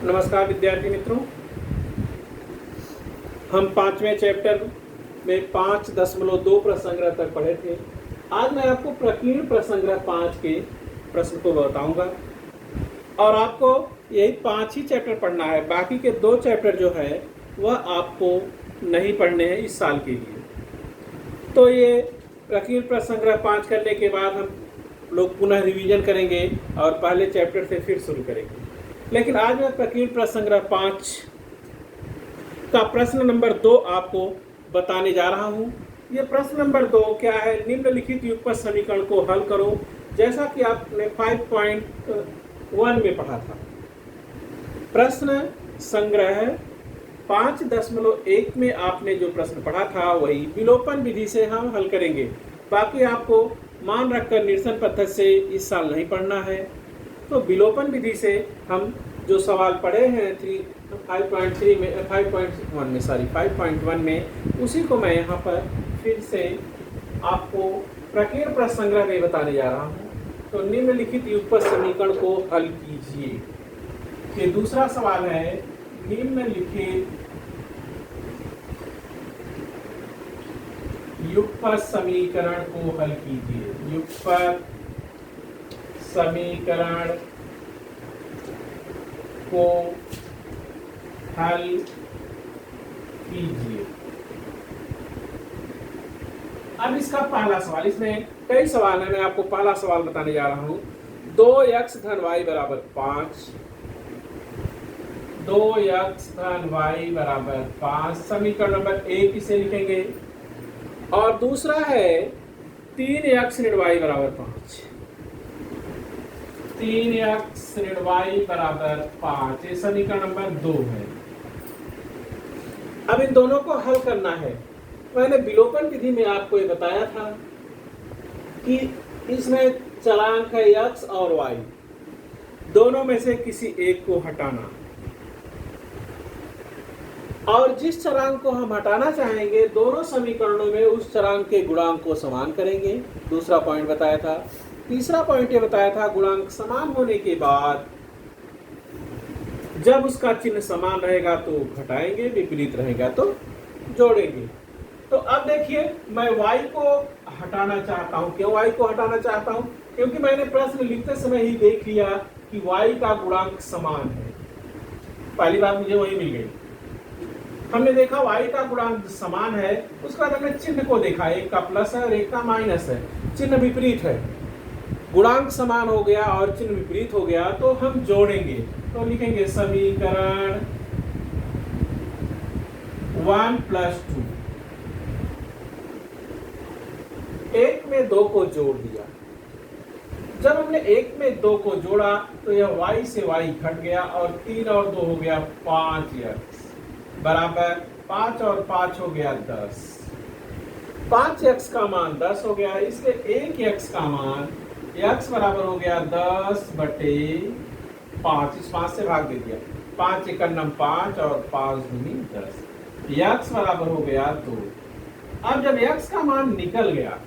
नमस्कार विद्यार्थी मित्रों, हम 5वें चैप्टर में 5.2 प्रश्न संग्रह तक पढ़े थे। आज मैं आपको प्रकीर्ण प्रश्न संग्रह 5 के प्रश्न को बताऊंगा और आपको यही 5 ही चैप्टर पढ़ना है। बाकी के 2 चैप्टर जो है वह आपको नहीं पढ़ने हैं इस साल के लिए। तो ये प्रकीर्ण प्रश्न संग्रह 5 करने के बाद हम लोग पुनः रिवीजन करेंगे और पहले चैप्टर से फिर शुरू करेंगे। लेकिन आज मैं प्रकीर्ण प्रश्न संग्रह 5 का प्रश्न नंबर 2 आपको बताने जा रहा हूं। ये प्रश्न नंबर 2 क्या है? निम्नलिखित युगपत समीकरण को हल करो, जैसा कि आपने 5.1 में पढ़ा था। प्रश्न संग्रह 5.1 में आपने जो प्रश्न पढ़ा था वही विलोपन विधि से हम हल करेंगे। बाकी आपको मान रखकर निरसन पद्धति से इस साल नहीं पढ़ना है। तो विलोपन विधि से हम जो सवाल पढ़े हैं 5.1 में उसी को मैं यहाँ पर फिर से आपको प्रकीर्ण प्रश्न संग्रह में बताने जा रहा हूँ। तो निम्नलिखित युगपत समीकरण को हल कीजिए। ये दूसरा सवाल है, निम्नलिखित युगपत समीकरण को हल कीजिए। युगपत समीकरण को हल कीजिए। अब इसका पहला सवाल, इसमें कई सवाल है, मैं आपको पहला सवाल बताने जा रहा हूं। 2x धन y बराबर 5, 2x धन y बराबर 5 समीकरण नंबर 1 इसे लिखेंगे। और दूसरा है 3x ऋण y बराबर 5, 3x ऋण y बराबर 5, ये समीकरण नंबर 2 है। अब इन दोनों को हल करना है। मैंने विलोपन विधि में आपको ये बताया था कि इसमें चरांक है x और y, दोनों में से किसी एक को हटाना, और जिस चरांक को हम हटाना चाहेंगे दोनों समीकरणों में उस चरांक के गुणांक को समान करेंगे। दूसरा पॉइंट बताया था। तीसरा पॉइंट ये बताया था, गुणांक समान होने के बाद जब उसका चिन्ह समान रहेगा तो घटाएंगे, विपरीत रहेगा तो जोड़ेंगे। तो अब देखिए, मैं y को हटाना चाहता हूं। क्यों y को हटाना चाहता हूं? क्योंकि मैंने प्रश्न लिखते समय ही देख लिया कि y का गुणांक समान है। पहली बात मुझे वही मिल गई। हमने देखा y का गुणांक समान है, उसके बाद हमने चिन्ह को देखा, एक का प्लस है और एक का माइनस है, चिन्ह विपरीत है। गुणांक समान हो गया और चिन्ह विपरीत हो गया तो हम जोड़ेंगे। तो लिखेंगे समीकरण 1 + 2, 1 में 2 को जोड़ दिया। जब हमने 1 में 2 को जोड़ा तो यह y से y घट गया और 3 और 2 हो गया 5x बराबर 5 और 5 हो गया 10। 5x का मान 10 हो गया, इसलिए 1x का मान x बराबर हो गया 10/5। इस 5 से भाग दे दिया, 5 × 9 5 और 5 × 10, x बराबर हो गया 2। अब जब x का मान निकल गया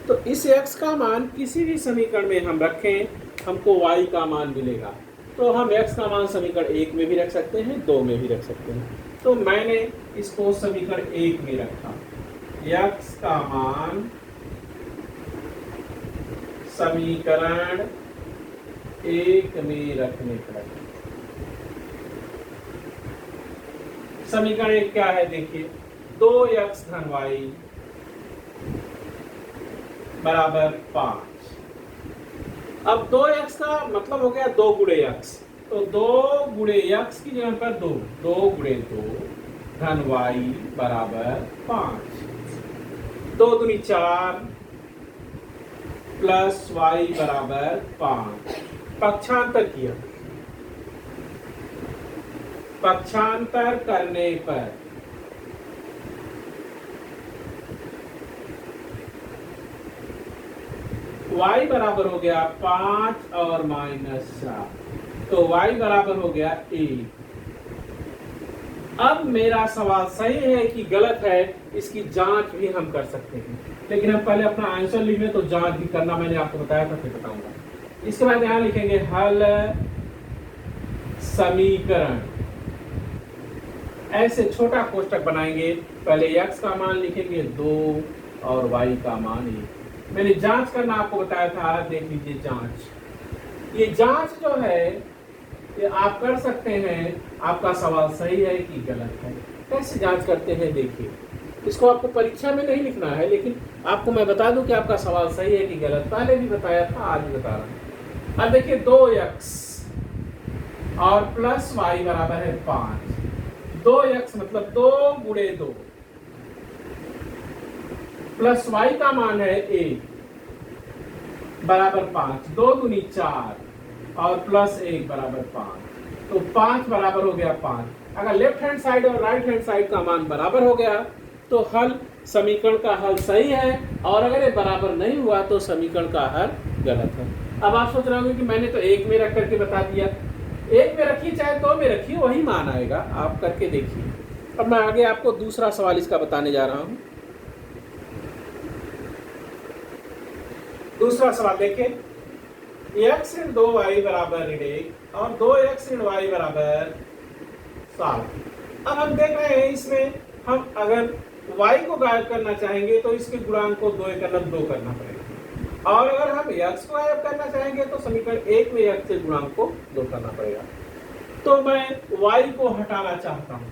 तो इस x का मान किसी भी समीकरण में हम रखें, हमको y का मान मिलेगा। तो हम x का मान समीकरण 1 में भी रख सकते हैं, 2 में भी रख सकते हैं। तो मैंने इसको समीकरण 1 में रखा। x का मान समीकरण 1 में रखने पर समीकरण 1 क्या है? देखिए, 2x धन y बराबर 5। अब 2x का मतलब हो गया 2 × x, तो 2 × x की जगह पर 2 × 2 धन y बराबर 5, 2 दूनी 4 प्लस y बराबर 5। पक्षांतर किया, पक्षांतर करने पर y बराबर हो गया 5 और -4, तो y बराबर हो गया 1। अब मेरा सवाल सही है कि गलत है, इसकी जांच भी हम कर सकते हैं। लेकिन हम पहले अपना आंसर लिख लें, तो जांच भी करना मैंने आपको बताया था, फिर बताऊंगा। इसके बाद यहाँ लिखेंगे हल समीकरण। ऐसे छोटा कोष्टक बनाएंगे, पहले x का मान लिखेंगे 2 और y का मान 1। मैंने जांच करना आपको बताया था, देख लीजिए जांच। ये जांच जो है ये आप कर सकते हैं, आपका सवाल सही है कि गलत है। कैसे जांच करते हैं देखिए, इसको आपको परीक्षा में नहीं लिखना है, लेकिन आपको मैं बता दूं कि आपका सवाल सही है कि गलत। पहले भी बताया था, आज भी बता रहा हूं। अब देखिए 2x और प्लस y बराबर है 5। 2x मतलब 2 गुणे 2 प्लस y का मान है 1 बराबर 5। 2 दूनी 4 और प्लस 1 बराबर 5, तो 5 बराबर हो गया 5। अगर लेफ्ट हैंड साइड और राइट हैंड साइड का मान बराबर हो गया तो हल, समीकरण का हल सही है, और अगर ये बराबर नहीं हुआ तो समीकरण का हल गलत है। अब आप सोच रहे होंगे कि मैंने तो एक में रख करके बता दिया। एक में रखिए चाहे 2 में रखिए, वही मान आएगा, आप करके देखिए। अब मैं आगे आपको दूसरा सवाल इसका बताने जा रहा हूं। दूसरा सवाल देखिए, x ऋण 2y बराबर ऋण 1 और 2x ऋण y बराबर 7। अब हम देख रहे हैं इसमें हम अगर y को गायब करना चाहेंगे तो इसके गुणांक को 2 करना पड़ेगा, और अगर हम x को गायब करना चाहेंगे तो समीकरण 1 में x के गुणांक को 2 करना पड़ेगा। तो मैं y को हटाना चाहता हूं,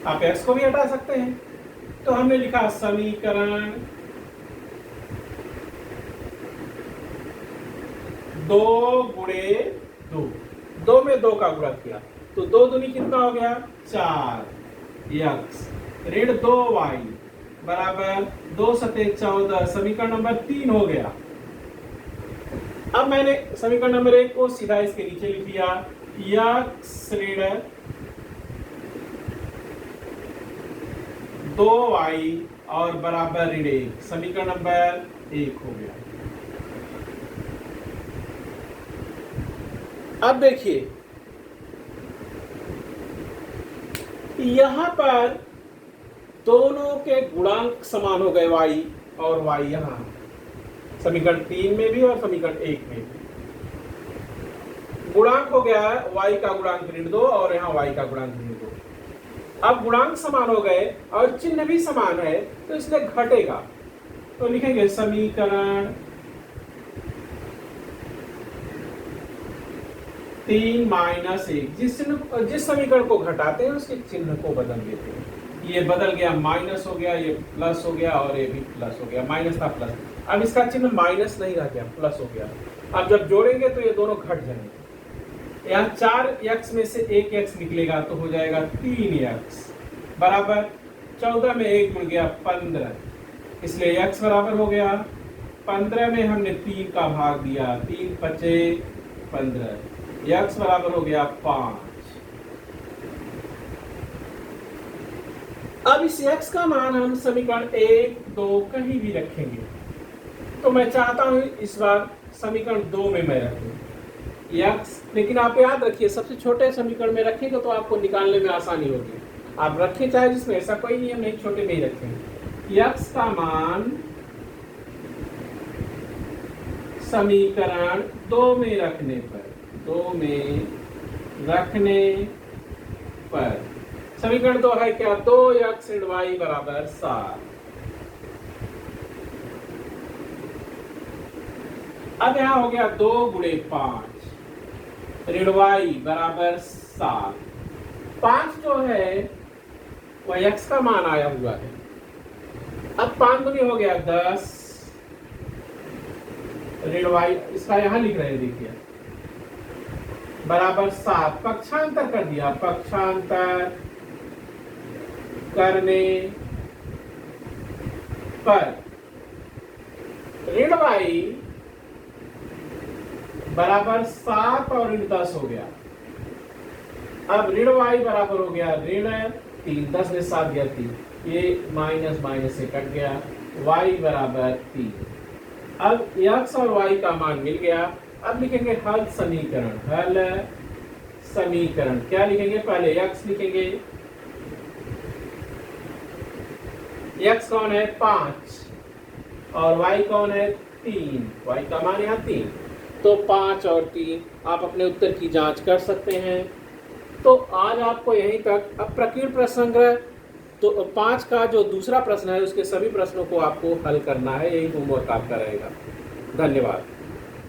आप x को भी हटा सकते हैं। तो हमने लिखा समीकरण 2 गुणे 2, 2 में 2 का गुणा किया तो 2 दूनी कितना हो गया 4x ऋण 2y बराबर 2 सते 14। समीकरण नंबर 3 हो गया। अब मैंने समीकरण नंबर 1 को सीधा इसके नीचे लिख दिया, x ऋण 2y और बराबर ऋण 1। समीकरण नंबर 1 हो गया। अब देखिए यहां पर दोनों के गुणांक समान हो गए, y और y यहां समीकरण 3 में भी और समीकरण 1 में भी गुणांक हो गया y का गुणांक ऋण 2 और यहां y का गुणांक ऋण 2। अब गुणांक समान हो गए और चिन्ह भी समान है तो इसलिए घटेगा, तो लिखेंगे समीकरण 3 माइनस 1। जिस समीकरण को घटाते हैं उसके चिन्ह को बदल देते हैं। ये बदल गया, माइनस हो गया, ये प्लस हो गया और ये भी प्लस हो गया। माइनस था प्लस, अब इसका चिन्ह माइनस नहीं रह गया, प्लस हो गया। अब जब जोड़ेंगे तो ये दोनों घट जाएंगे। यहाँ 4x में से 1x निकलेगा तो हो जाएगा 3x बराबर 14 में 1 जुड़ गया 15, इसलिए x बराबर हो गया 15 में हमने 3 का भाग दिया, 3 पचे 15, x बराबर हो गया 5। अब इस x का मान हम समीकरण 1, 2 कहीं भी रखेंगे, तो मैं चाहता हूं इस बार समीकरण 2 में मैं रखूं x, लेकिन आप याद रखिए सबसे छोटे समीकरण में रखेंगे तो आपको निकालने में आसानी होगी। आप रखें चाहे जिसमें, ऐसा कोई नियम नहीं, छोटे में ही रखेंगे। x का मान समीकरण 2 में रखने पर, 2 में रखने पर समीकरण 2 है क्या, 2x ऋण y बराबर 7। अब यहां हो गया 2 गुणे 5 ऋण y बराबर 7। 5 जो है वह x का मान आया हुआ है। अब 5 दूनी हो गया 10 ऋण y, इसका यहां लिख रहे हैं देखिए, बराबर 7। पक्षांतर कर दिया, पक्षांतर करने पर ऋण y बराबर 7 और ऋण 10 हो गया। अब ऋण y बराबर हो गया ऋण 3, 10 में 7 गया 3, ये माइनस माइनस से कट गया, y बराबर 3। अब x और y का मान मिल गया। अब लिखेंगे हल समीकरण, हल समीकरण क्या लिखेंगे, पहले x लिखेंगे, x कौन है 5 और y कौन है 3, y का मान यहाँ 3। तो 5 और 3 आप अपने उत्तर की जांच कर सकते हैं। तो आज आपको यहीं तक। अब प्रकीर्ण प्रश्न संग्रह तो 5 का जो दूसरा प्रश्न है उसके सभी प्रश्नों को आपको हल करना है, यही होमवर्क आपका रहेगा। धन्यवाद।